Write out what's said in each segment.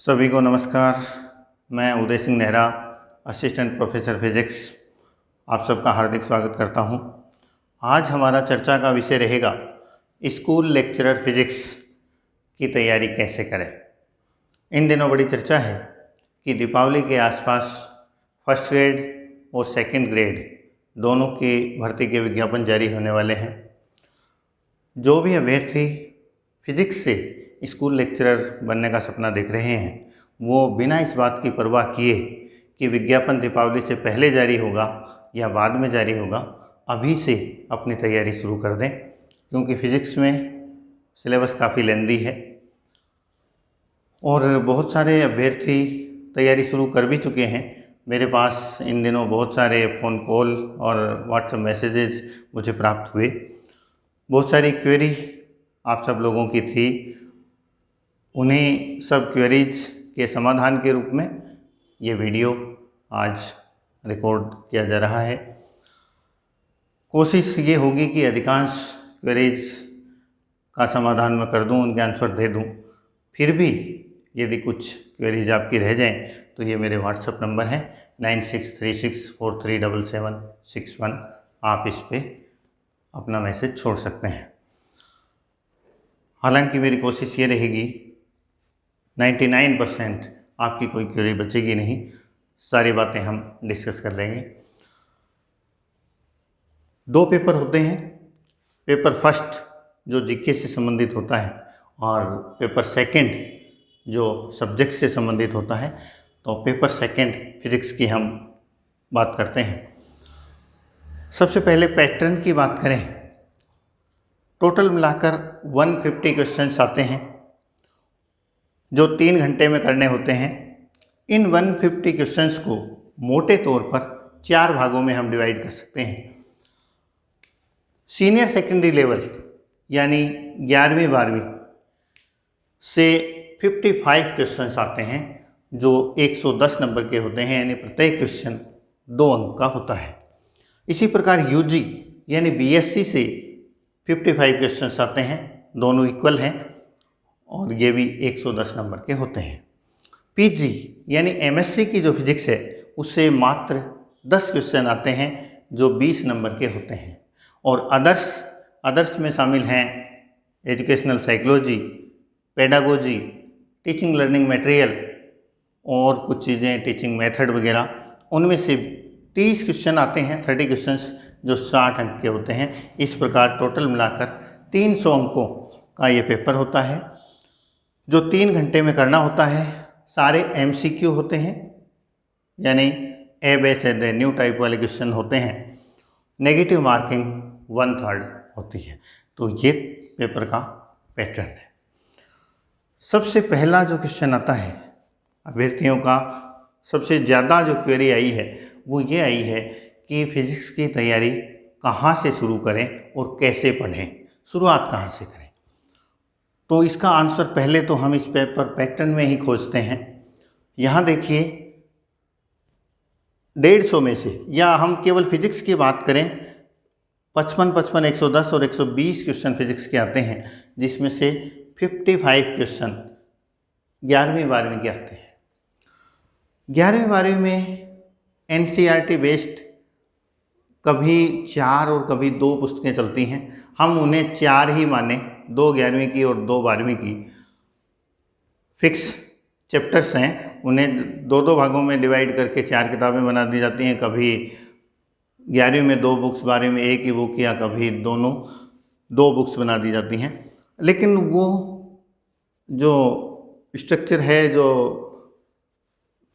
सभी को नमस्कार। मैं Uday Singh Nehra, assistant professor physics, आप सबका हार्दिक स्वागत करता हूं। आज हमारा चर्चा का विषय रहेगा स्कूल लेक्चरर फिजिक्स की तैयारी कैसे करें। इन दिनों बड़ी चर्चा है कि दीपावली के आसपास फर्स्ट ग्रेड और सेकंड ग्रेड दोनों की भर्ती के विज्ञापन जारी होने वाले हैं। जो भी अभ्यर्थी फिजिक्स से स्कूल लेक्चरर बनने का सपना देख रहे हैं वो बिना इस बात की परवाह किए कि विज्ञापन दीपावली से पहले जारी होगा या बाद में जारी होगा, अभी से अपनी तैयारी शुरू कर दें, क्योंकि फिजिक्स में सिलेबस काफ़ी लेंदी है और बहुत सारे अभ्यर्थी तैयारी शुरू कर भी चुके हैं। मेरे पास इन दिनों बहुत सारे फ़ोन कॉल और व्हाट्सएप मैसेजेस मुझे प्राप्त हुए। बहुत सारी क्वेरी आप सब लोगों की थी। उन्हीं सब क्वेरीज के समाधान के रूप में ये वीडियो आज रिकॉर्ड किया जा रहा है। कोशिश ये होगी कि अधिकांश क्वेरीज का समाधान मैं कर दूं, उनके आंसर दे दूं। फिर भी यदि कुछ क्वेरीज आपकी रह जाएं तो ये मेरे व्हाट्सएप नंबर है 9636437761। आप इस पर अपना मैसेज छोड़ सकते हैं। हालांकि मेरी कोशिश ये रहेगी 99% आपकी कोई क्वेरी बचेगी नहीं, सारी बातें हम डिस्कस कर लेंगे। 2 पेपर होते हैं। पेपर फर्स्ट जो जीके से संबंधित होता है और पेपर सेकंड जो सब्जेक्ट से संबंधित होता है। तो पेपर सेकंड फिजिक्स की हम बात करते हैं। सबसे पहले पैटर्न की बात करें, टोटल मिलाकर 150 क्वेश्चंस आते हैं जो 3 घंटे में करने होते हैं। इन 150 क्वेश्चंस को मोटे तौर पर 4 भागों में हम डिवाइड कर सकते हैं। सीनियर सेकेंडरी लेवल यानी 11वीं 12वीं से 55 क्वेश्चंस आते हैं जो 110 नंबर के होते हैं, यानी प्रत्येक क्वेश्चन 2 अंक का होता है। इसी प्रकार यूजी यानी बीएससी से 55 क्वेश्चंस आते हैं, दोनों इक्वल हैं और ये भी 110 नंबर के होते हैं। पीजी यानी एमएससी की जो फिजिक्स है उससे मात्र 10 क्वेश्चन आते हैं जो 20 नंबर के होते हैं। और अदर्स में शामिल हैं educational psychology, pedagogy, teaching learning material और कुछ चीज़ें टीचिंग मेथड वगैरह। उनमें से 30 क्वेश्चन आते हैं, 30 क्वेश्चंस जो 60 अंक के होते हैं। इस प्रकार टोटल मिलाकर 300 अंकों का ये पेपर होता है जो 3 घंटे में करना होता है। सारे एमसीक्यू होते हैं, यानी ए बेस एंड न्यू टाइप वाले क्वेश्चन होते हैं। नेगेटिव मार्किंग 1/3 होती है। तो ये पेपर का पैटर्न है। सबसे पहला जो क्वेश्चन आता है अभ्यर्थियों का, सबसे ज़्यादा जो क्वेरी आई है वो ये आई है कि फिजिक्स की तैयारी कहाँ से शुरू करें और कैसे पढ़ें, शुरुआत कहाँ से करें। तो इसका आंसर पहले तो हम इस पेपर पैटर्न में ही खोजते हैं। यहाँ देखिए 150 में से, या हम केवल फिजिक्स की बात करें, 55, 110 और 120 क्वेश्चन फिजिक्स के आते हैं, जिसमें से 55 क्वेश्चन 11वीं 12वीं के आते हैं। 11वीं 12वीं में एनसीईआरटी बेस्ड कभी 4 और कभी 2 पुस्तकें चलती हैं। हम उन्हें 4 ही माने, 2 11वीं की और 2 12वीं की फिक्स चैप्टर्स हैं। उन्हें 2-2 भागों में डिवाइड करके 4 किताबें बना दी जाती हैं। कभी 11वीं में 2 बुक्स, 12वीं में 1 ही बुक, या कभी दोनों 2 बुक्स बना दी जाती हैं। लेकिन वो जो स्ट्रक्चर है, जो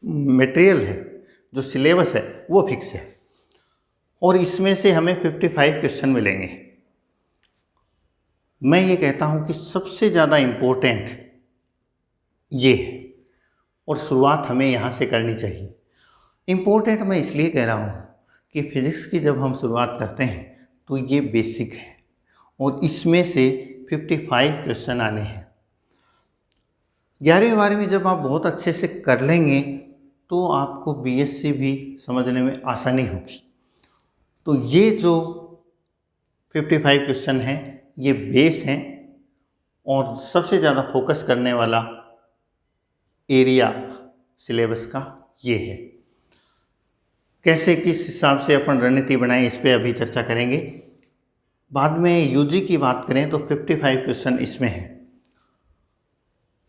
मटेरियल है, जो सिलेबस है वो फिक्स है और इसमें से हमें 55 क्वेश्चन मिलेंगे। मैं ये कहता हूँ कि सबसे ज़्यादा इम्पोर्टेंट ये है और शुरुआत हमें यहाँ से करनी चाहिए। इम्पोर्टेंट मैं इसलिए कह रहा हूँ कि फिज़िक्स की जब हम शुरुआत करते हैं तो ये बेसिक है और इसमें से 55 क्वेश्चन आने हैं। 11वीं 12वीं जब आप बहुत अच्छे से कर लेंगे तो आपको बीएससी भी समझने में आसानी होगी। तो ये जो 55 क्वेश्चन हैं ये बेस हैं और सबसे ज़्यादा फोकस करने वाला एरिया सिलेबस का ये है। कैसे किस हिसाब से अपन रणनीति बनाएं इस पे अभी चर्चा करेंगे। बाद में यूजी की बात करें तो 55 क्वेश्चन इसमें है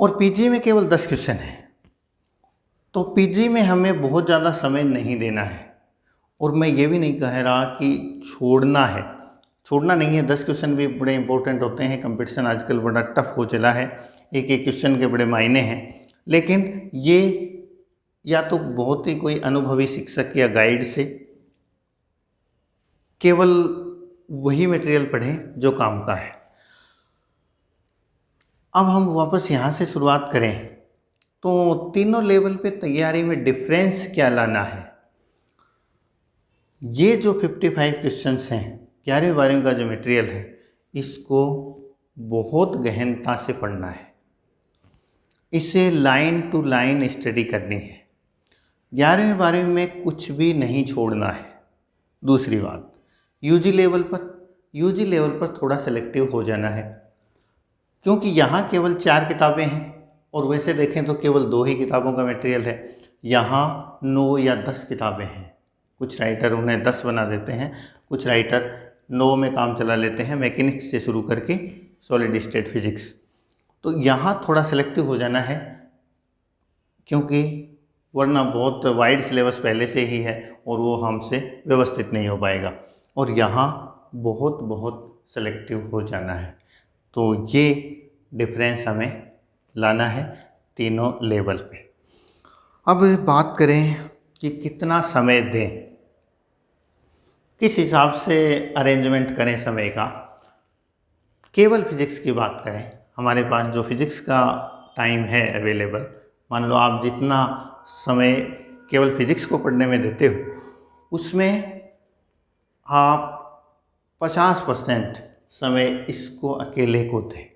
और पीजी में केवल 10 क्वेश्चन है। तो पीजी में हमें बहुत ज़्यादा समय नहीं देना है और मैं ये भी नहीं कह रहा कि छोड़ना है, छोड़ना नहीं है। 10 क्वेश्चन भी बड़े इंपॉर्टेंट होते हैं। कंपटीशन आजकल बड़ा टफ हो चला है, एक एक क्वेश्चन के बड़े मायने हैं। लेकिन ये या तो बहुत ही कोई अनुभवी शिक्षक या गाइड से केवल वही मटेरियल पढ़ें जो काम का है। अब हम वापस यहाँ से शुरुआत करें तो तीनों लेवल पे तैयारी में डिफरेंस क्या लाना है। ये जो 55 क्वेश्चंस हैं 11वीं 12वीं का जो मटेरियल है, इसको बहुत गहनता से पढ़ना है, इसे लाइन टू लाइन स्टडी करनी है। 11वीं 12वीं में कुछ भी नहीं छोड़ना है। दूसरी बात, यूजी लेवल पर थोड़ा सेलेक्टिव हो जाना है, क्योंकि यहाँ केवल 4 किताबें हैं और वैसे देखें तो केवल 2 ही किताबों का मटेरियल है। यहाँ 9 या 10 किताबें हैं। कुछ राइटर उन्हें 10 बना देते हैं, कुछ राइटर 9 में काम चला लेते हैं, मैकेनिक्स से शुरू करके सॉलिड स्टेट फिजिक्स। तो यहाँ थोड़ा सेलेक्टिव हो जाना है, क्योंकि वरना बहुत वाइड सिलेबस पहले से ही है और वो हमसे व्यवस्थित नहीं हो पाएगा। और यहाँ बहुत सेलेक्टिव हो जाना है। तो ये डिफरेंस हमें लाना है तीनों लेवल पे। अब बात करें कि कितना समय दें, किस हिसाब से अरेंजमेंट करें समय का। केवल फिजिक्स की बात करें, हमारे पास जो फिजिक्स का टाइम है अवेलेबल, मान लो आप जितना समय केवल फिजिक्स को पढ़ने में देते हो, उसमें आप 50% समय इसको अकेले को दें।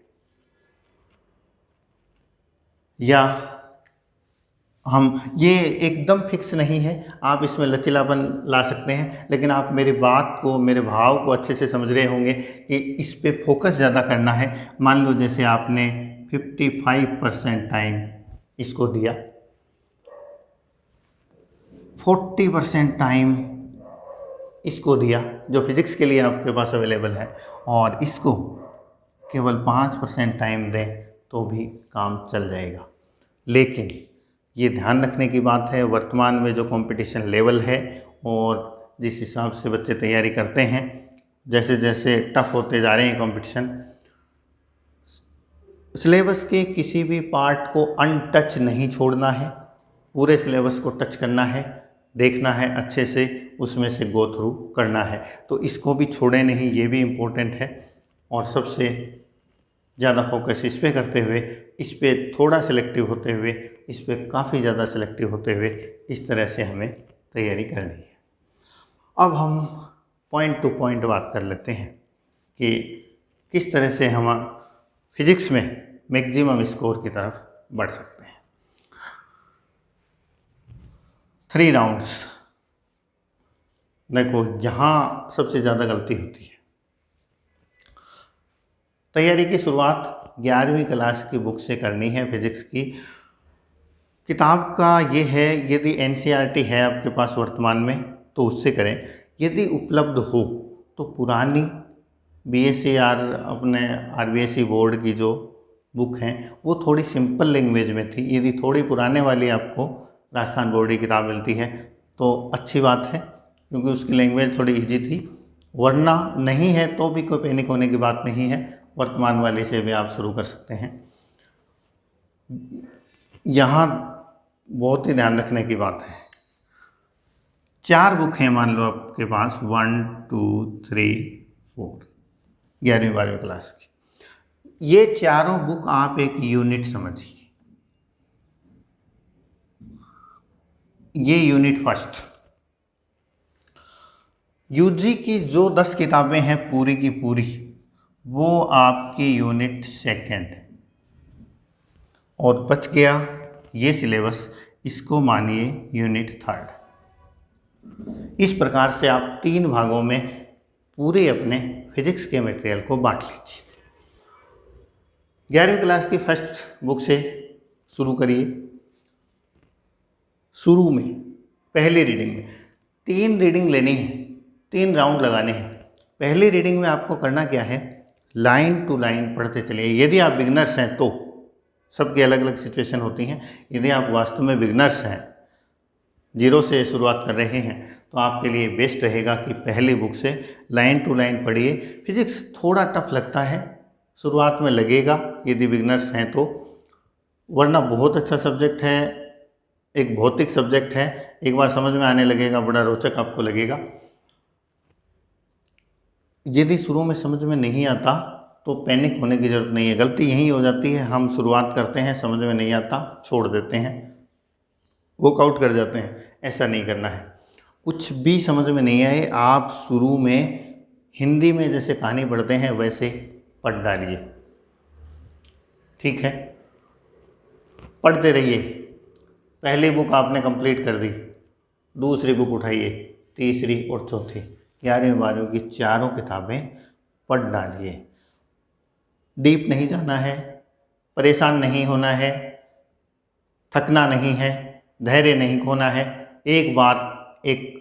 या हम ये एकदम फिक्स नहीं है, आप इसमें लचीलापन ला सकते हैं, लेकिन आप मेरी बात को, मेरे भाव को अच्छे से समझ रहे होंगे कि इस पे फोकस ज़्यादा करना है। मान लो जैसे आपने 55% टाइम इसको दिया, 40% टाइम इसको दिया जो फिज़िक्स के लिए आपके पास अवेलेबल है, और इसको केवल 5% टाइम दें तो भी काम चल जाएगा। लेकिन ये ध्यान रखने की बात है, वर्तमान में जो कंपटीशन लेवल है और जिस हिसाब से बच्चे तैयारी करते हैं, जैसे जैसे टफ होते जा रहे हैं कंपटीशन, सिलेबस के किसी भी पार्ट को अनटच नहीं छोड़ना है, पूरे सिलेबस को टच करना है, देखना है अच्छे से, उसमें से गो थ्रू करना है। तो इसको भी छोड़े नहीं, ये भी इम्पोर्टेंट है। और सबसे ज़्यादा फोकस इस पे करते हुए, इस पे थोड़ा सिलेक्टिव होते हुए, इस पे काफ़ी ज़्यादा सिलेक्टिव होते हुए, इस तरह से हमें तैयारी करनी है। अब हम पॉइंट टू पॉइंट बात कर लेते हैं कि किस तरह से हम फिजिक्स में मैक्सिमम स्कोर की तरफ बढ़ सकते हैं। 3 राउंड्स। देखो, यहाँ सबसे ज़्यादा गलती होती है। तैयारी की शुरुआत 11वीं क्लास की बुक से करनी है। फिजिक्स की किताब का ये है, यदि एनसीईआरटी है आपके पास वर्तमान में तो उससे करें। यदि उपलब्ध हो तो पुरानी बीएससी अपने आरबीएसई बोर्ड की जो बुक हैं वो थोड़ी सिंपल लैंग्वेज में थी। यदि थोड़ी पुराने वाली आपको राजस्थान बोर्ड की किताब मिलती है तो अच्छी बात है, क्योंकि उसकी लैंग्वेज थोड़ी इजी थी। वरना नहीं है तो भी कोई पैनिक होने की बात नहीं है, वर्तमान वाले से भी आप शुरू कर सकते हैं। यहाँ बहुत ही ध्यान रखने की बात है, 4 बुक हैं मान लो आपके पास, 1 2 3 4, 11वीं 12वीं क्लास की। ये चारों बुक आप एक यूनिट समझिए। ये यूनिट फर्स्ट। यूजी की जो 10 किताबें हैं पूरी की पूरी, वो आपकी यूनिट सेकंड। और बच गया ये सिलेबस, इसको मानिए यूनिट थर्ड। इस प्रकार से आप 3 भागों में पूरे अपने फिजिक्स के मटेरियल को बांट लीजिए। 11वीं क्लास की फर्स्ट बुक से शुरू करिए, शुरू में पहली रीडिंग में 3 रीडिंग लेनी है, 3 राउंड लगाने हैं। पहली रीडिंग में आपको करना क्या है, लाइन टू लाइन पढ़ते चलिए। यदि आप बिगनर्स हैं तो सबकी अलग अलग सिचुएशन होती हैं। यदि आप वास्तव में बिगनर्स हैं, जीरो से शुरुआत कर रहे हैं, तो आपके लिए बेस्ट रहेगा कि पहली बुक से लाइन टू लाइन पढ़िए। फिजिक्स थोड़ा टफ लगता है, शुरुआत में लगेगा यदि बिगनर्स हैं तो, वरना बहुत अच्छा सब्जेक्ट है, एक भौतिक सब्जेक्ट है। एक बार समझ में आने लगेगा, बड़ा रोचक आपको लगेगा। यदि शुरू में समझ में नहीं आता तो पैनिक होने की ज़रूरत नहीं है। गलती यही हो जाती है, हम शुरुआत करते हैं, समझ में नहीं आता, छोड़ देते हैं, वर्कआउट कर जाते हैं। ऐसा नहीं करना है। कुछ भी समझ में नहीं आए, आप शुरू में हिंदी में जैसे कहानी पढ़ते हैं वैसे पढ़ डालिए, ठीक है। पढ़ते रहिए। पहली बुक आपने कंप्लीट कर दी, दूसरी बुक उठाइए, तीसरी और चौथी, 11वीं 12वीं की चारों किताबें पढ़ डालिए। डीप नहीं जाना है, परेशान नहीं होना है, थकना नहीं है, धैर्य नहीं खोना है। एक बार एक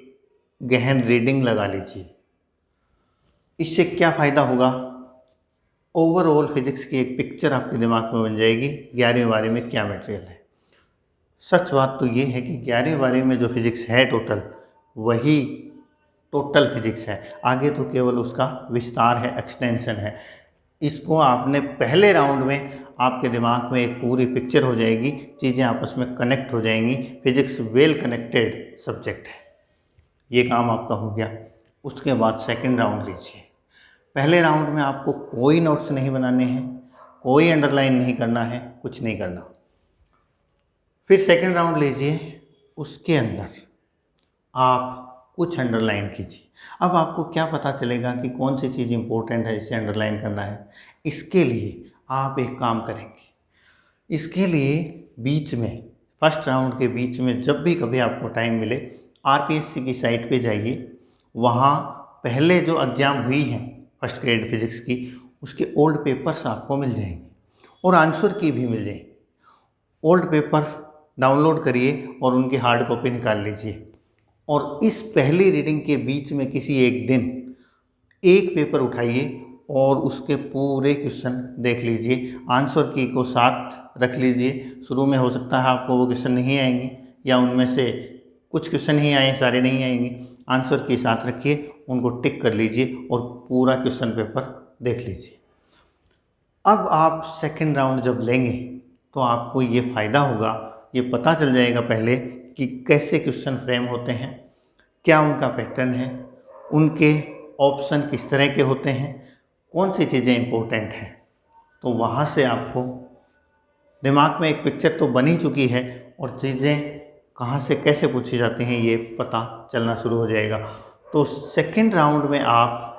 गहन रीडिंग लगा लीजिए। इससे क्या फ़ायदा होगा, ओवरऑल फिजिक्स की एक पिक्चर आपके दिमाग में बन जाएगी 11वीं 12वीं में क्या मटेरियल है। सच बात तो ये है कि 11वीं 12वीं में जो फिजिक्स है टोटल, वही टोटल फिजिक्स है। आगे तो केवल उसका विस्तार है, एक्सटेंशन है। इसको आपने पहले राउंड में आपके दिमाग में एक पूरी पिक्चर हो जाएगी, चीज़ें आपस में कनेक्ट हो जाएंगी। फिजिक्स वेल कनेक्टेड सब्जेक्ट है। ये काम आपका हो गया। उसके बाद सेकंड राउंड लीजिए। पहले राउंड में आपको कोई नोट्स नहीं बनाने हैं, कोई अंडरलाइन नहीं करना है, कुछ नहीं करना। फिर सेकंड राउंड लीजिए, उसके अंदर आप कुछ अंडरलाइन कीजिए। अब आपको क्या पता चलेगा कि कौन सी चीज़ इंपॉर्टेंट है, इसे अंडरलाइन करना है। इसके लिए आप एक काम करेंगे, इसके लिए बीच में, फर्स्ट राउंड के बीच में जब भी कभी आपको टाइम मिले, आरपीएससी की साइट पे जाइए। वहाँ पहले जो एग्ज़ाम हुई हैं फर्स्ट ग्रेड फिजिक्स की, उसके ओल्ड पेपर्स आपको मिल जाएंगे और आंसर की भी मिल जाएंगी। ओल्ड पेपर डाउनलोड करिए और उनकी हार्ड कॉपी निकाल लीजिए। और इस पहली रीडिंग के बीच में किसी एक दिन एक पेपर उठाइए और उसके पूरे क्वेश्चन देख लीजिए। आंसर की को साथ रख लीजिए। शुरू में हो सकता है आपको वो क्वेश्चन नहीं आएंगे, या उनमें से कुछ क्वेश्चन ही आए, सारे नहीं आएंगे। आंसर की साथ रखिए, उनको टिक कर लीजिए और पूरा क्वेश्चन पेपर देख लीजिए। अब आप सेकंड राउंड जब लेंगे तो आपको ये फ़ायदा होगा, ये पता चल जाएगा पहले कि कैसे क्वेश्चन फ्रेम होते हैं, क्या उनका पैटर्न है, उनके ऑप्शन किस तरह के होते हैं, कौन सी चीज़ें इंपॉर्टेंट हैं। तो वहाँ से आपको दिमाग में एक पिक्चर तो बन ही चुकी है और चीज़ें कहाँ से कैसे पूछी जाती हैं ये पता चलना शुरू हो जाएगा। तो सेकंड राउंड में आप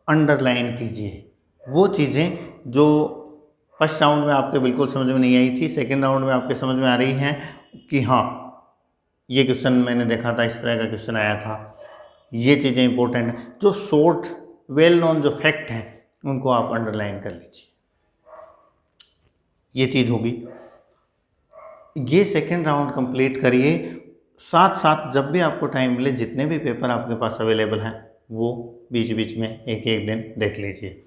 अंडरलाइन कीजिए वो चीज़ें जो फर्स्ट राउंड में आपके बिल्कुल समझ में नहीं आई थी, सेकंड राउंड में आपके समझ में आ रही हैं कि हाँ ये क्वेश्चन मैंने देखा था, इस तरह का क्वेश्चन आया था, ये चीज़ें इंपॉर्टेंट हैं। जो शॉर्ट वेल नोन जो फैक्ट हैं उनको आप अंडरलाइन कर लीजिए। ये चीज़ होगी। ये सेकंड राउंड कंप्लीट करिए। साथ साथ जब भी आपको टाइम मिले, जितने भी पेपर आपके पास अवेलेबल हैं वो बीच बीच में एक एक दिन देख लीजिए।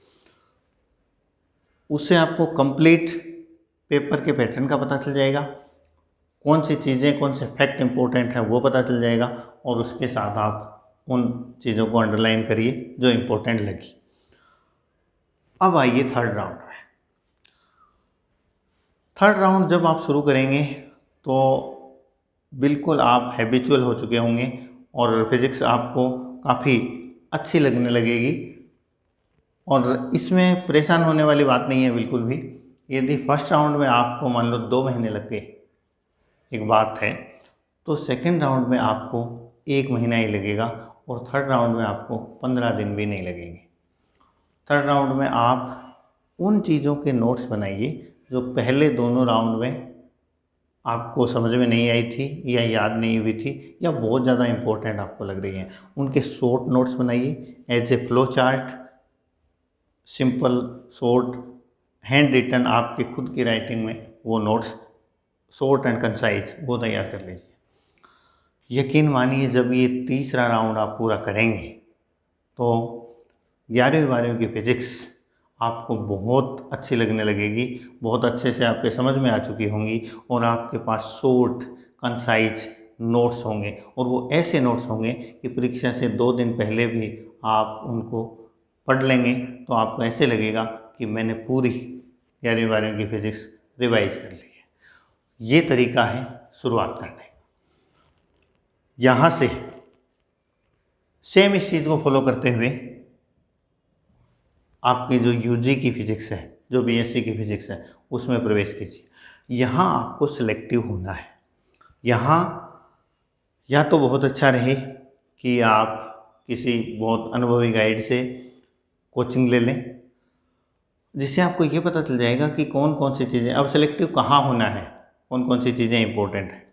उससे आपको कंप्लीट पेपर के पैटर्न का पता चल जाएगा, कौन सी चीज़ें, कौन से फैक्ट इंपॉर्टेंट है वो पता चल जाएगा। और उसके साथ आप उन चीज़ों को अंडरलाइन करिए जो इंपॉर्टेंट लगी। अब आइए थर्ड राउंड में। थर्ड राउंड जब आप शुरू करेंगे तो बिल्कुल आप हैबिचुअल हो चुके होंगे और फिज़िक्स आपको काफ़ी अच्छी लगने लगेगी और इसमें परेशान होने वाली बात नहीं है बिल्कुल भी। यदि फर्स्ट राउंड में आपको मान लो 2 महीने लग गए, एक बात है, तो सेकंड राउंड में आपको 1 महीना ही लगेगा और थर्ड राउंड में आपको 15 दिन भी नहीं लगेंगे। थर्ड राउंड में आप उन चीज़ों के नोट्स बनाइए जो पहले दोनों राउंड में आपको समझ में नहीं आई थी या याद नहीं हुई थी या बहुत ज़्यादा इम्पोर्टेंट आपको लग रही हैं। उनके शॉर्ट नोट्स बनाइए as a flow chart, simple short hand written आपकी खुद की राइटिंग में वो नोट्स शॉर्ट एंड कंसाइज वो तैयार कर लीजिए। यकीन मानिए जब ये तीसरा राउंड आप पूरा करेंगे तो 11वीं 12वीं की फिजिक्स आपको बहुत अच्छी लगने लगेगी, बहुत अच्छे से आपके समझ में आ चुकी होंगी और आपके पास शॉर्ट कंसाइज नोट्स होंगे और वो ऐसे नोट्स होंगे कि परीक्षा से 2 दिन पहले भी आप उनको पढ़ लेंगे तो आपको ऐसे लगेगा कि मैंने पूरी 11वीं 12वीं की फिजिक्स रिवाइज कर ली है। ये तरीका है शुरुआत करने का। यहाँ से सेम इस चीज़ को फॉलो करते हुए आपकी जो यूजी की फिजिक्स है, जो बीएससी की फिजिक्स है, उसमें प्रवेश कीजिए। यहाँ आपको सिलेक्टिव होना है। यहाँ या तो बहुत अच्छा रहे कि आप किसी बहुत अनुभवी गाइड से कोचिंग ले लें, जिससे आपको ये पता चल जाएगा कि कौन कौन सी चीज़ें, अब सिलेक्टिव कहाँ होना है, कौन कौन सी चीज़ें इंपॉर्टेंट हैं।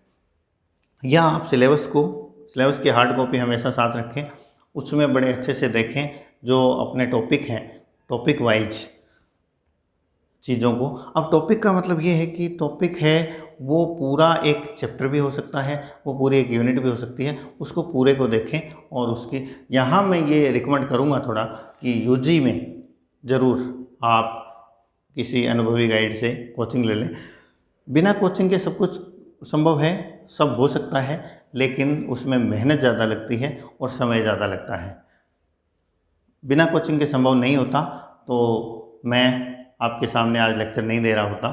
या आप सिलेबस की हार्ड कॉपी हमेशा साथ रखें, उसमें बड़े अच्छे से देखें जो अपने टॉपिक हैं, टॉपिक वाइज चीज़ों को। अब टॉपिक का मतलब ये है कि टॉपिक है वो पूरा एक चैप्टर भी हो सकता है, वो पूरी एक यूनिट भी हो सकती है, उसको पूरे को देखें। और उसके यहाँ मैं ये रिकमेंड करूँगा थोड़ा कि यूजी में ज़रूर आप किसी अनुभवी गाइड से कोचिंग ले लें। बिना कोचिंग के सब कुछ संभव है, सब हो सकता है, लेकिन उसमें मेहनत ज़्यादा लगती है और समय ज़्यादा लगता है। बिना कोचिंग के संभव नहीं होता तो मैं आपके सामने आज लेक्चर नहीं दे रहा होता,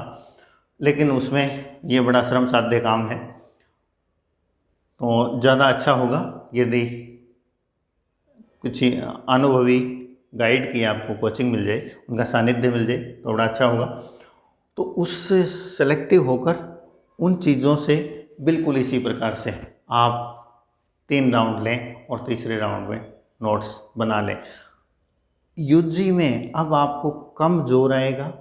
लेकिन उसमें ये बड़ा श्रम साध्य काम है। तो ज़्यादा अच्छा होगा यदि कुछ अनुभवी गाइड की आपको कोचिंग मिल जाए, उनका सानिध्य मिल जाए तो बड़ा अच्छा होगा। तो उससे सेलेक्टिव होकर उन चीज़ों से बिल्कुल इसी प्रकार से आप 3 राउंड लें और तीसरे राउंड में नोट्स बना लें। यूजी में अब आपको कम जोर आएगा,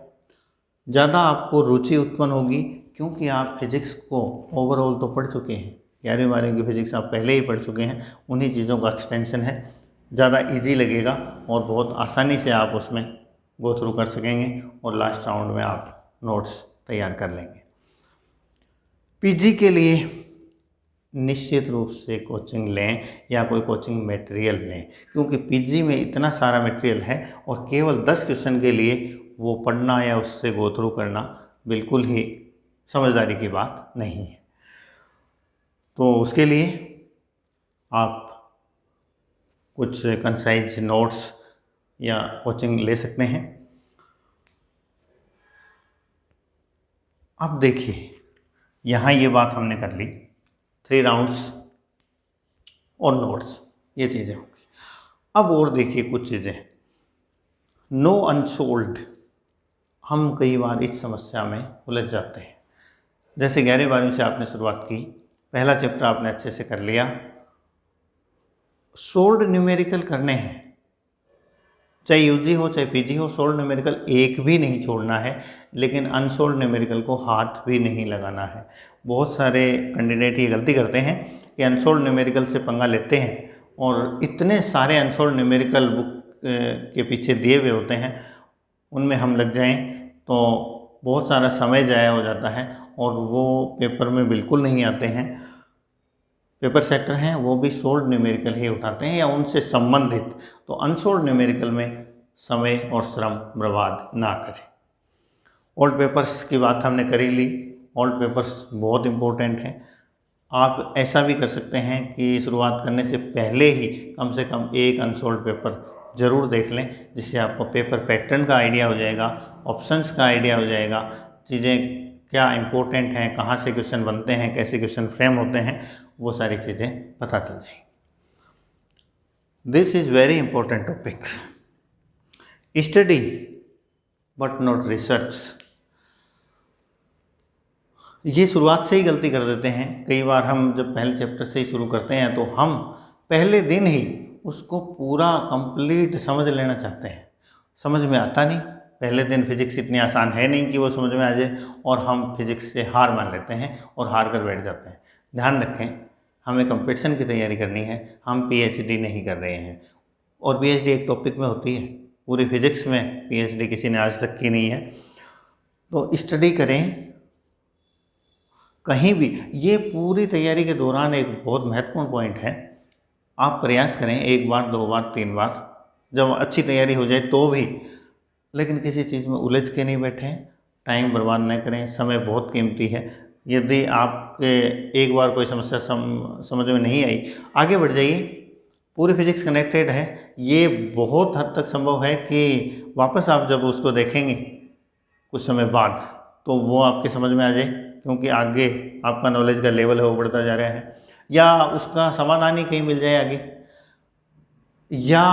ज़्यादा आपको रुचि उत्पन्न होगी, क्योंकि आप फिजिक्स को ओवरऑल तो पढ़ चुके हैं। 11वीं 12वीं की फिजिक्स आप पहले ही पढ़ चुके हैं, उन्हीं चीज़ों का एक्सटेंशन है। ज़्यादा इजी लगेगा और बहुत आसानी से आप उसमें गो थ्रू कर सकेंगे और लास्ट राउंड में आप नोट्स तैयार कर लेंगे। पीजी के लिए निश्चित रूप से कोचिंग लें या कोई कोचिंग मटेरियल लें, क्योंकि पीजी में इतना सारा मटेरियल है और केवल 10 क्वेश्चन के लिए वो पढ़ना या उससे गो थ्रू करना बिल्कुल ही समझदारी की बात नहीं है। तो उसके लिए आप कुछ कंसाइज नोट्स या कोचिंग ले सकते हैं। अब देखिए, यहाँ ये बात हमने कर ली, 3 राउंड्स और नोट्स, ये चीज़ें होंगी। अब और देखिए कुछ चीज़ें, नो अनसोल्ड। हम कई बार इस समस्या में उलझ जाते हैं। जैसे 11वीं 12वीं से आपने शुरुआत की, पहला चैप्टर आपने अच्छे से कर लिया, सोल्ड न्यूमेरिकल करने हैं, चाहे यूजी हो चाहे पीजी हो, सोल्ड न्यूमेरिकल एक भी नहीं छोड़ना है, लेकिन अनसोल्ड न्यूमेरिकल को हाथ भी नहीं लगाना है। बहुत सारे कैंडिडेट ये गलती करते हैं कि अनसोल्ड न्यूमेरिकल से पंगा लेते हैं और इतने सारे अनसोल्ड न्यूमेरिकल बुक के पीछे दिए हुए होते हैं, उनमें हम लग जाएं तो बहुत सारा समय ज़ाया हो जाता है और वो पेपर में बिल्कुल नहीं आते हैं। पेपर सेटर हैं वो भी सोल्ड न्यूमेरिकल ही उठाते हैं या उनसे संबंधित, तो अनसोल्ड न्यूमेरिकल में समय और श्रम बर्बाद ना करें। ओल्ड पेपर्स की बात हमने कर ही ली, ओल्ड पेपर्स बहुत इम्पोर्टेंट हैं। आप ऐसा भी कर सकते हैं कि शुरुआत करने से पहले ही कम से कम एक अनसोल्ड पेपर ज़रूर देख लें, जिससे आपको पेपर पैटर्न का आइडिया हो जाएगा, ऑप्शंस का आइडिया हो जाएगा, चीज़ें क्या इंपॉर्टेंट हैं, कहाँ से क्वेश्चन बनते हैं, कैसे क्वेश्चन फ्रेम होते हैं, वो सारी चीज़ें पता चल जाएंगी। This is very important topic. Study but not research. ये शुरुआत से ही गलती कर देते हैं। कई बार हम जब पहले चैप्टर से ही शुरू करते हैं तो हम पहले दिन ही उसको पूरा कंप्लीट समझ लेना चाहते हैं, समझ में आता नहीं। पहले दिन फिजिक्स इतनी आसान है नहीं कि वो समझ में आ जाए और हम फिजिक्स से हार मान लेते हैं और हार कर बैठ जाते हैं। ध्यान रखें, हमें कंपटीशन की तैयारी करनी है, हम पीएचडी नहीं कर रहे हैं। और पीएचडी एक टॉपिक में होती है, पूरी फिजिक्स में पीएचडी किसी ने आज तक की नहीं है। तो स्टडी करें, कहीं भी, ये पूरी तैयारी के दौरान एक बहुत महत्वपूर्ण पॉइंट है। आप प्रयास करें 1 बार 2 बार 3 बार, जब अच्छी तैयारी हो जाए तो भी, लेकिन किसी चीज़ में उलझ के नहीं बैठें, टाइम बर्बाद न करें, समय बहुत कीमती है। यदि आपके एक बार कोई समस्या समझ में नहीं आई, आगे बढ़ जाइए। पूरी फिजिक्स कनेक्टेड है, ये बहुत हद तक संभव है कि वापस आप जब उसको देखेंगे कुछ समय बाद तो वो आपके समझ में आ जाए, क्योंकि आगे आपका नॉलेज का लेवल है वो बढ़ता जा रहा है, या उसका समाधान ही कहीं मिल जाए आगे, या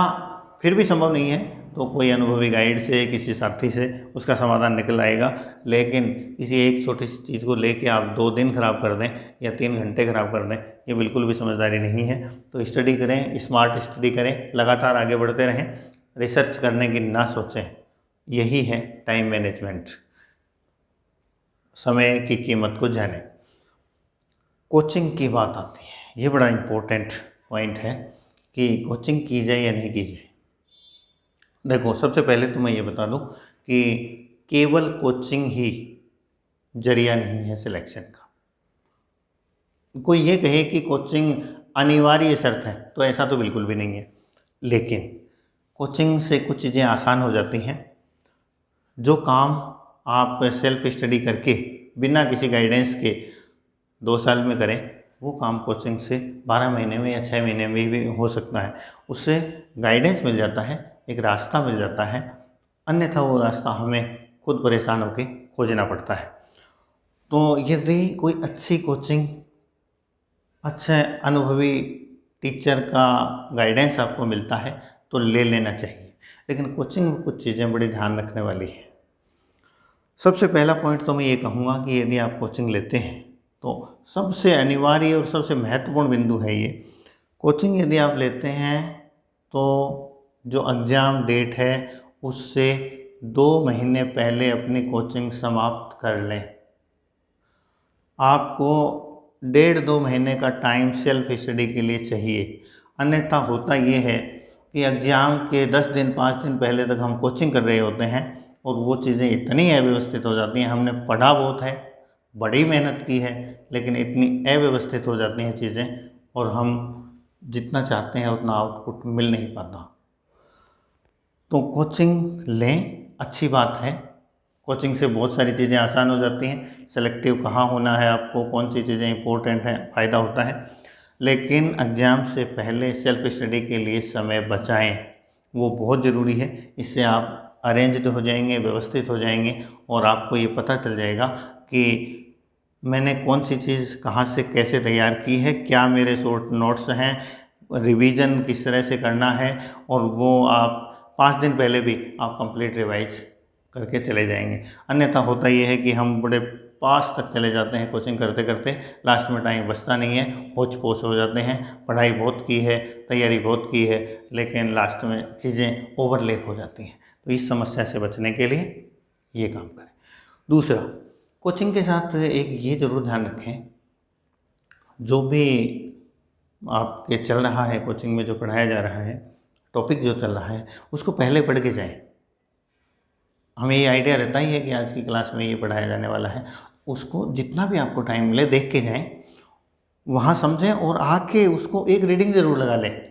फिर भी संभव नहीं है तो कोई अनुभवी गाइड से, किसी साथी से उसका समाधान निकल आएगा। लेकिन किसी एक छोटी सी चीज़ को लेके आप 2 दिन खराब कर दें या 3 घंटे खराब कर दें, ये बिल्कुल भी समझदारी नहीं है। तो स्टडी करें, स्मार्ट स्टडी करें, लगातार आगे बढ़ते रहें, रिसर्च करने की ना सोचें, यही है टाइम मैनेजमेंट। समय की कीमत को जानें। कोचिंग की बात आती है, ये बड़ा इम्पोर्टेंट पॉइंट है कि कोचिंग की जाए या नहीं की जाए। देखो, सबसे पहले तो मैं ये बता दूं कि केवल कोचिंग ही जरिया नहीं है सिलेक्शन का। कोई ये कहे कि कोचिंग अनिवार्य शर्त है तो ऐसा तो बिल्कुल भी नहीं है, लेकिन कोचिंग से कुछ चीज़ें आसान हो जाती हैं। जो काम आप सेल्फ स्टडी करके बिना किसी गाइडेंस के 2 साल में करें, वो काम कोचिंग से 12 महीने में या 6 महीने में भी हो सकता है। उससे गाइडेंस मिल जाता है, एक रास्ता मिल जाता है, अन्यथा वो रास्ता हमें खुद परेशान होकर खोजना पड़ता है। तो यदि कोई अच्छी कोचिंग, अच्छे अनुभवी टीचर का गाइडेंस आपको मिलता है तो ले लेना चाहिए। लेकिन कोचिंग में कुछ चीज़ें बड़ी ध्यान रखने वाली हैं। सबसे पहला पॉइंट तो मैं ये कहूँगा कि यदि आप कोचिंग लेते हैं तो सबसे अनिवार्य और सबसे महत्वपूर्ण बिंदु है ये, कोचिंग यदि आप लेते हैं तो जो एग्ज़ाम डेट है उससे 2 महीने पहले अपनी कोचिंग समाप्त कर लें। आपको 1.5-2 महीने का टाइम सेल्फ स्टडी के लिए चाहिए। अन्यथा होता ये है कि एग्ज़ाम के 10 दिन 5 दिन पहले तक हम कोचिंग कर रहे होते हैं और वो चीज़ें इतनी अव्यवस्थित हो जाती हैं। हमने पढ़ा बहुत है, बड़ी मेहनत की है, लेकिन इतनी अव्यवस्थित हो जाती हैं चीज़ें और हम जितना चाहते हैं उतना आउटपुट मिल नहीं पाता। तो कोचिंग लें, अच्छी बात है। कोचिंग से बहुत सारी चीज़ें आसान हो जाती हैं। सेलेक्टिव कहाँ होना है आपको, कौन सी चीज़ें इंपॉर्टेंट हैं, फ़ायदा होता है। लेकिन एग्ज़ाम से पहले सेल्फ स्टडी के लिए समय बचाएं, वो बहुत ज़रूरी है। इससे आप अरेंज्ड हो जाएंगे, व्यवस्थित हो जाएंगे और आपको ये पता चल जाएगा कि मैंने कौन सी चीज़ कहाँ से कैसे तैयार की है, क्या मेरे शॉर्ट नोट्स हैं, रिवीजन किस तरह से करना है, और वो आप 5 दिन पहले भी आप कंप्लीट रिवाइज करके चले जाएंगे। अन्यथा होता ये है कि हम बड़े पास तक चले जाते हैं कोचिंग करते करते, लास्ट में टाइम बचता नहीं है, होच पोच हो जाते हैं। पढ़ाई बहुत की है, तैयारी बहुत की है, लेकिन लास्ट में चीज़ें ओवरलैप हो जाती हैं। तो इस समस्या से बचने के लिए ये काम करें। दूसरा, कोचिंग के साथ एक ये ज़रूर ध्यान रखें, जो भी आपके चल रहा है कोचिंग में, जो पढ़ाया जा रहा है, टॉपिक जो चल रहा है, उसको पहले पढ़ के जाएं। हमें ये आइडिया रहता ही है कि आज की क्लास में ये पढ़ाया जाने वाला है, उसको जितना भी आपको टाइम मिले देख के जाएं, वहाँ समझें और आके उसको एक रीडिंग ज़रूर लगा लें।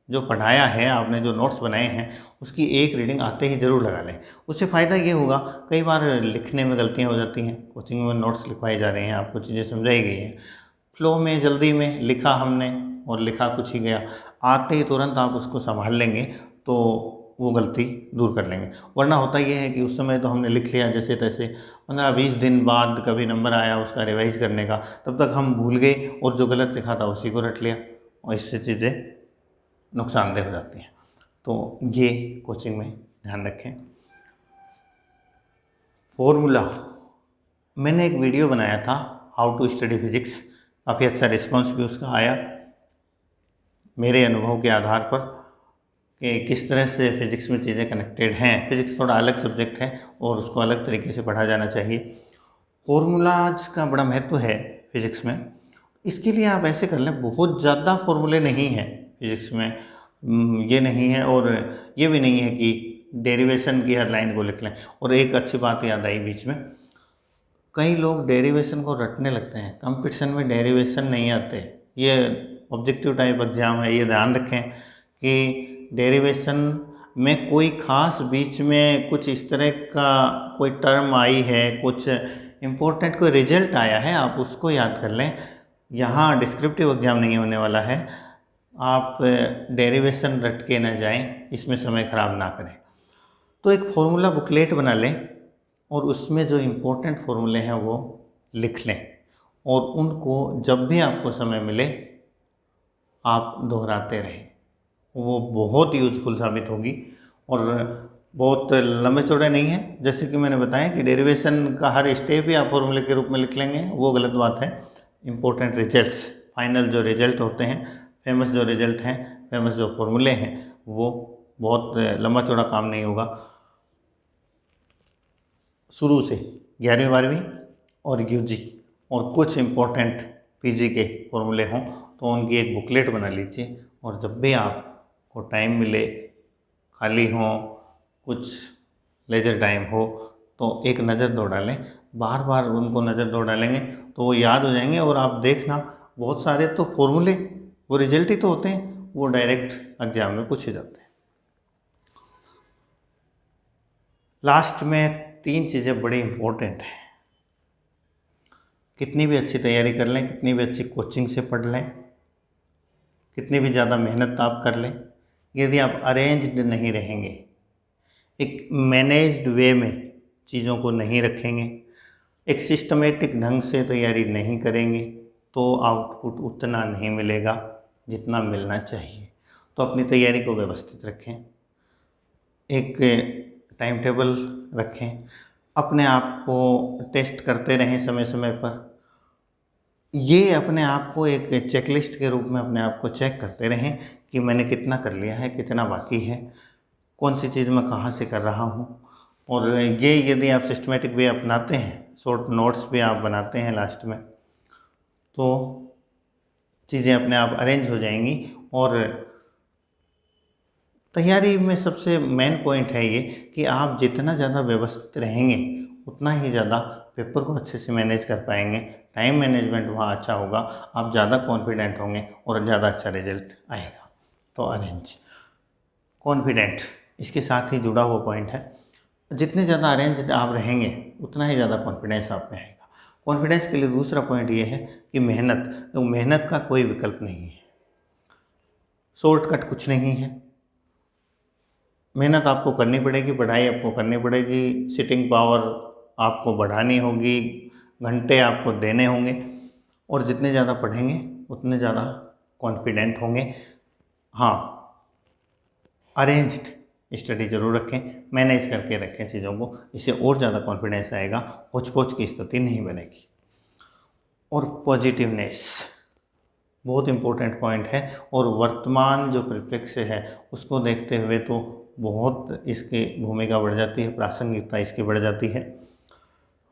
जो पढ़ाया है आपने, जो नोट्स बनाए हैं, उसकी एक रीडिंग आते ही ज़रूर लगा लें। उससे फ़ायदा ये होगा, कई बार लिखने में गलतियाँ हो जाती हैं। कोचिंग में नोट्स लिखवाए जा रहे हैं, आपको चीज़ें समझाई गई हैं, फ्लो में जल्दी में लिखा हमने और लिखा कुछ ही गया, आते ही तुरंत आप उसको संभाल लेंगे तो वो गलती दूर कर लेंगे। वरना होता ये है कि उस समय तो हमने लिख लिया जैसे तैसे, 15-20 दिन बाद कभी नंबर आया उसका रिवाइज करने का, तब तक हम भूल गए और जो गलत लिखा था उसी को रट लिया, और इससे चीज़ें नुकसानदेह हो जाती हैं। तो ये कोचिंग में ध्यान रखें। फॉर्मूला, मैंने एक वीडियो बनाया था हाउ टू स्टडी फिजिक्स, काफ़ी अच्छा रिस्पॉन्स भी उसका आया मेरे अनुभव के आधार पर कि किस तरह से फिज़िक्स में चीज़ें कनेक्टेड हैं। फिज़िक्स थोड़ा अलग सब्जेक्ट है और उसको अलग तरीके से पढ़ा जाना चाहिए। फॉर्मूलाज का बड़ा महत्व है फिज़िक्स में। इसके लिए आप ऐसे कर लें, बहुत ज़्यादा फॉर्मूले नहीं हैं फिज़िक्स में, ये नहीं है और ये भी नहीं है कि डेरिवेशन की हर लाइन को लिख लें। और एक अच्छी बात याद आई बीच में, कई लोग डेरिवेशन को रटने लगते हैं, कंपटीशन में डेरिवेशन नहीं आते। ये ऑब्जेक्टिव टाइप एग्जाम है, ये ध्यान रखें कि डेरिवेशन में कोई खास बीच में कुछ इस तरह का कोई टर्म आई है, कुछ इम्पोर्टेंट कोई रिजल्ट आया है, आप उसको याद कर लें। यहाँ डिस्क्रिप्टिव एग्जाम नहीं होने वाला है, आप डेरिवेशन रट के ना जाएं, इसमें समय ख़राब ना करें। तो एक फॉर्मूला बुकलेट बना लें और उसमें जो इम्पोर्टेंट फॉर्मूले हैं वो लिख लें, और उनको जब भी आपको समय मिले आप दोहराते रहें। वो बहुत यूजफुल साबित होगी और बहुत लंबे चौड़े नहीं है। जैसे कि मैंने बताया कि डेरिवेशन का हर स्टेप ही आप फॉर्मूले के रूप में लिख लेंगे, वो गलत बात है। इम्पोर्टेंट रिजल्ट्स, फाइनल जो रिजल्ट होते हैं, फेमस जो रिजल्ट हैं, फेमस जो फॉर्मूले हैं, वो बहुत लंबा चौड़ा काम नहीं होगा। शुरू से 11वीं 12वीं और यूजी और कुछ इम्पोर्टेंट पीजी के फॉर्मूले हों तो उनकी एक बुकलेट बना लीजिए, और जब भी आपको टाइम मिले, खाली हो, कुछ लेजर टाइम हो, तो एक नज़र दौड़ा लें। बार बार उनको नज़र दौड़ा लेंगे तो वो याद हो जाएंगे। और आप देखना, बहुत सारे तो फॉर्मूले वो रिजल्ट ही तो होते हैं, वो डायरेक्ट एग्जाम में पूछे जाते हैं। लास्ट में 3 चीज़ें बड़ी इम्पोर्टेंट हैं। कितनी भी अच्छी तैयारी कर लें, कितनी भी अच्छी कोचिंग से पढ़ लें, कितनी भी ज़्यादा मेहनत आप कर लें, यदि आप अरेंज्ड नहीं रहेंगे, एक मैनेज्ड वे में चीज़ों को नहीं रखेंगे, एक सिस्टमेटिक ढंग से तैयारी नहीं करेंगे, तो आउटपुट उतना नहीं मिलेगा जितना मिलना चाहिए। तो अपनी तैयारी को व्यवस्थित रखें, एक टाइम टेबल रखें, अपने आप को टेस्ट करते रहें समय समय पर। ये अपने आप को एक चेकलिस्ट के रूप में अपने आप को चेक करते रहें कि मैंने कितना कर लिया है, कितना बाकी है, कौन सी चीज़ मैं कहाँ से कर रहा हूँ। और ये यदि आप सिस्टमेटिक वे अपनाते हैं, शॉर्ट नोट्स भी आप बनाते हैं लास्ट में, तो चीज़ें अपने आप अरेंज हो जाएंगी। और तैयारी में सबसे मेन पॉइंट है ये कि आप जितना ज़्यादा व्यवस्थित रहेंगे उतना ही ज़्यादा पेपर को अच्छे से मैनेज कर पाएंगे, टाइम मैनेजमेंट वहाँ अच्छा होगा, आप ज़्यादा कॉन्फिडेंट होंगे और ज़्यादा अच्छा रिजल्ट आएगा। तो अरेंज, कॉन्फिडेंट इसके साथ ही जुड़ा हुआ पॉइंट है। जितने ज़्यादा अरेंज आप रहेंगे उतना ही ज़्यादा कॉन्फिडेंस आप में आएगा। कॉन्फिडेंस के लिए दूसरा पॉइंट ये है कि मेहनत, तो मेहनत का कोई विकल्प नहीं है, शॉर्टकट कुछ नहीं है। मेहनत आपको करनी पड़ेगी, पढ़ाई आपको करनी पड़ेगी, सिटिंग पावर आपको बढ़ानी होगी, घंटे आपको देने होंगे, और जितने ज़्यादा पढ़ेंगे उतने ज़्यादा कॉन्फिडेंट होंगे। हाँ, अरेंज्ड स्टडी जरूर रखें, मैनेज करके रखें चीज़ों को, इससे और ज़्यादा कॉन्फिडेंस आएगा, होच पोच की स्थिति नहीं बनेगी। और पॉजिटिवनेस बहुत इम्पोर्टेंट पॉइंट है, और वर्तमान जो परिप्रेक्ष्य है उसको देखते हुए तो बहुत इसकी भूमिका बढ़ जाती है, प्रासंगिकता इसकी बढ़ जाती है।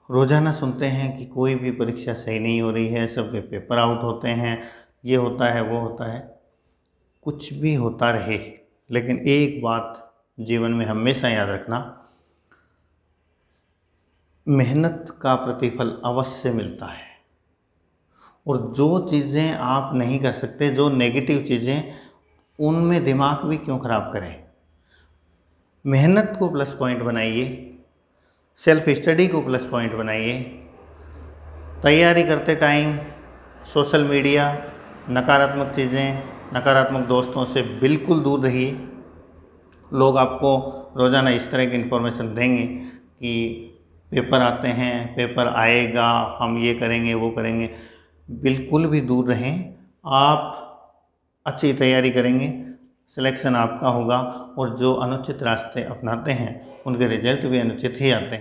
रोज़ाना सुनते हैं कि कोई भी परीक्षा सही नहीं हो रही है, सबके पेपर आउट होते हैं, ये होता है, वो होता है। कुछ भी होता रहे, लेकिन एक बात जीवन में हमेशा याद रखना, मेहनत का प्रतिफल अवश्य मिलता है। और जो चीज़ें आप नहीं कर सकते, जो नेगेटिव चीज़ें, उनमें दिमाग भी क्यों ख़राब करें। मेहनत को प्लस पॉइंट बनाइए, सेल्फ स्टडी को प्लस पॉइंट बनाइए। तैयारी करते टाइम सोशल मीडिया, नकारात्मक चीज़ें, नकारात्मक दोस्तों से बिल्कुल दूर रहिए। लोग आपको रोज़ाना इस तरह की इन्फॉर्मेशन देंगे कि पेपर आते हैं, पेपर आएगा, हम ये करेंगे, वो करेंगे, बिल्कुल भी दूर रहें। आप अच्छी तैयारी करेंगे, सिलेक्शन आपका होगा, और जो अनुचित रास्ते अपनाते हैं उनके रिजल्ट भी अनुचित ही आते हैं।